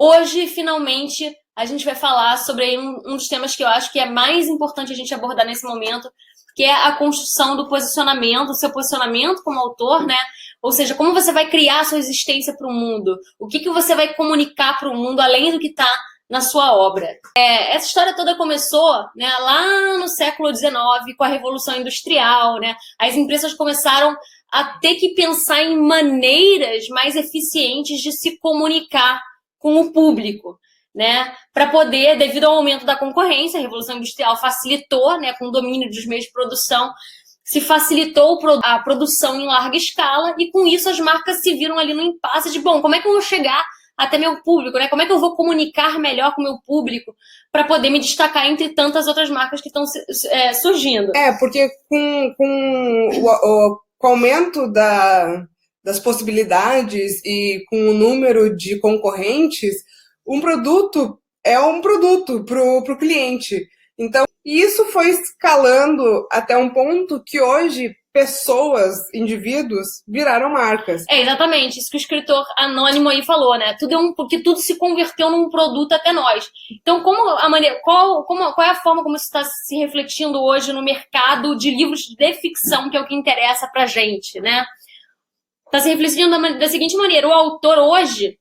Hoje, finalmente, a gente vai falar sobre um dos temas que eu acho que é mais importante a gente abordar nesse momento, que é a construção do posicionamento, o seu posicionamento como autor, né? Ou seja, como você vai criar a sua existência para o mundo, o que você vai comunicar para o mundo além do que está na sua obra. Essa história toda começou, né, lá no século XIX, com a Revolução Industrial, né? As empresas começaram a ter que pensar em maneiras mais eficientes de se comunicar com o público, né? Para poder, devido ao aumento da concorrência, a Revolução Industrial facilitou, né, com o domínio dos meios de produção, se facilitou a produção em larga escala e com isso as marcas se viram ali no impasse de, bom, como é que eu vou chegar até meu público, né? Como é que eu vou comunicar melhor com o meu público para poder me destacar entre tantas outras marcas que estão surgindo? Porque com o aumento das possibilidades e com o número de concorrentes, um produto é um produto pro cliente. Então, isso foi escalando até um ponto que hoje pessoas, indivíduos, viraram marcas. Exatamente, isso que o escritor anônimo aí falou, né? Porque tudo se converteu num produto até nós. Então, qual é a forma como isso está se refletindo hoje no mercado de livros de ficção, que é o que interessa pra gente, né? Está se refletindo da seguinte maneira: o autor hoje,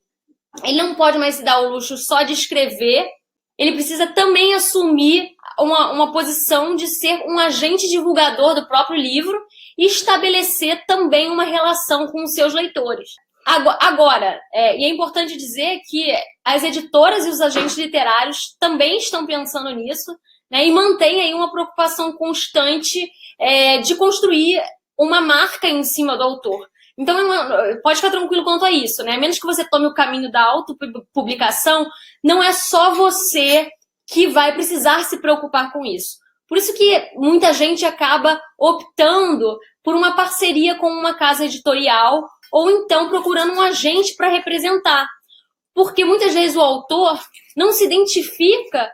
ele não pode mais se dar o luxo só de escrever, ele precisa também assumir uma posição de ser um agente divulgador do próprio livro e estabelecer também uma relação com os seus leitores. Agora, e é importante dizer que as editoras e os agentes literários também estão pensando nisso, né, e mantêm aí uma preocupação constante de construir uma marca em cima do autor. Então, pode ficar tranquilo quanto a isso, né? A menos que você tome o caminho da autopublicação, não é só você que vai precisar se preocupar com isso. Por isso que muita gente acaba optando por uma parceria com uma casa editorial ou então procurando um agente para representar. Porque muitas vezes o autor não se identifica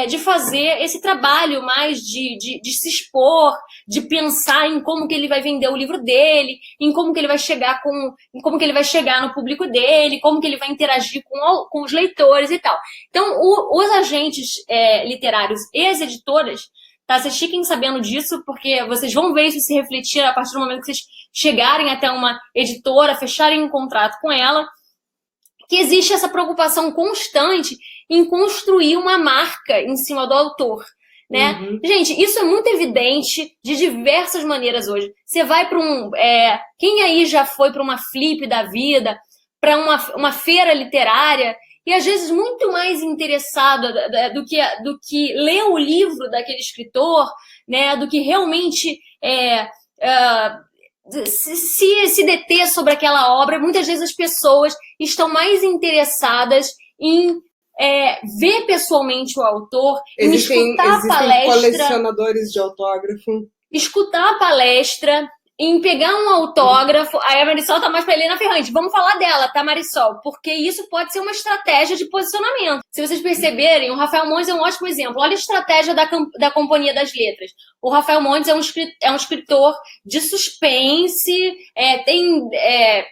de fazer esse trabalho mais de se expor, de pensar em como que ele vai vender o livro dele, em como que ele vai chegar como que ele vai chegar no público dele, como que ele vai interagir com os leitores e tal. Então, os agentes literários e as editoras, tá, vocês fiquem sabendo disso, porque vocês vão ver isso se refletir a partir do momento que vocês chegarem até uma editora, fecharem um contrato com ela, que existe essa preocupação constante em construir uma marca em cima do autor, né? Uhum. Gente, isso é muito evidente de diversas maneiras hoje. Você vai para quem aí já foi para uma flip da vida, para uma feira literária, e às vezes muito mais interessado do que ler o livro daquele escritor, né? Do que realmente se deter sobre aquela obra. Muitas vezes as pessoas estão mais interessadas em ver pessoalmente o autor, em escutar a palestra, colecionadores de autógrafo, escutar a palestra, em pegar um autógrafo. Aí a Marisol tá mais pra Helena Ferrante. Vamos falar dela, tá, Marisol? Porque isso pode ser uma estratégia de posicionamento. Se vocês perceberem, o Rafael Montes é um ótimo exemplo. Olha a estratégia da Companhia das Letras. O Rafael Montes é um escritor de suspense,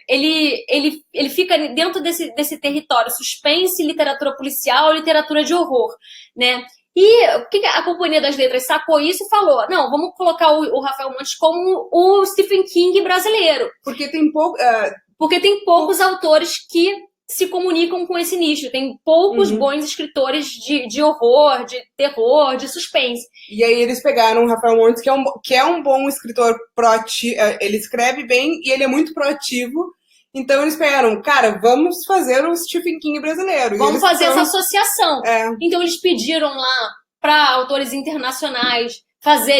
ele fica dentro desse território, suspense, literatura policial, literatura de horror, né? E o que a Companhia das Letras sacou isso e falou: não, vamos colocar o Rafael Montes como o Stephen King brasileiro. Porque tem poucos autores que se comunicam com esse nicho. Tem poucos bons escritores de horror, de terror, de suspense. E aí eles pegaram o Rafael Montes, que é um bom escritor proativo. Ele escreve bem e ele é muito proativo. Então eles pegaram, cara, vamos fazer o Stephen King brasileiro. Vamos fazer essa associação. Então eles pediram lá para autores internacionais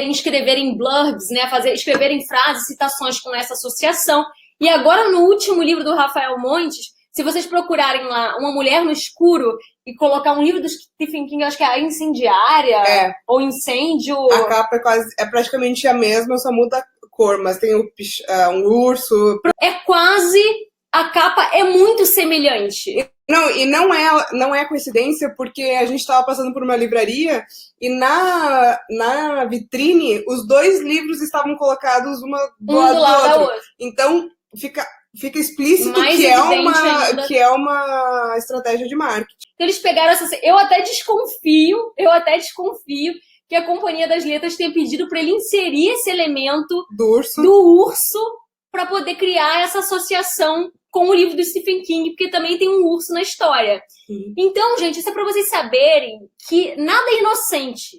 escreverem blurbs, né, escreverem frases, citações com essa associação. E agora no último livro do Rafael Montes, se vocês procurarem lá Uma Mulher no Escuro e colocar um livro do Stephen King, acho que é A Incendiária ou Incêndio. A capa é praticamente a mesma, só muda a cor, mas tem um urso. A capa é muito semelhante. Não, e não é coincidência, porque a gente estava passando por uma livraria e na vitrine os dois livros estavam colocados um do lado do outro. Então fica fica explícito mais que evidente ainda. que é uma estratégia de marketing. Então, eles pegaram essa. Eu até desconfio que a Companhia das Letras tenha pedido para ele inserir esse elemento do urso para poder criar essa associação com o livro do Stephen King, porque também tem um urso na história. Então, gente, isso é para vocês saberem que nada é inocente.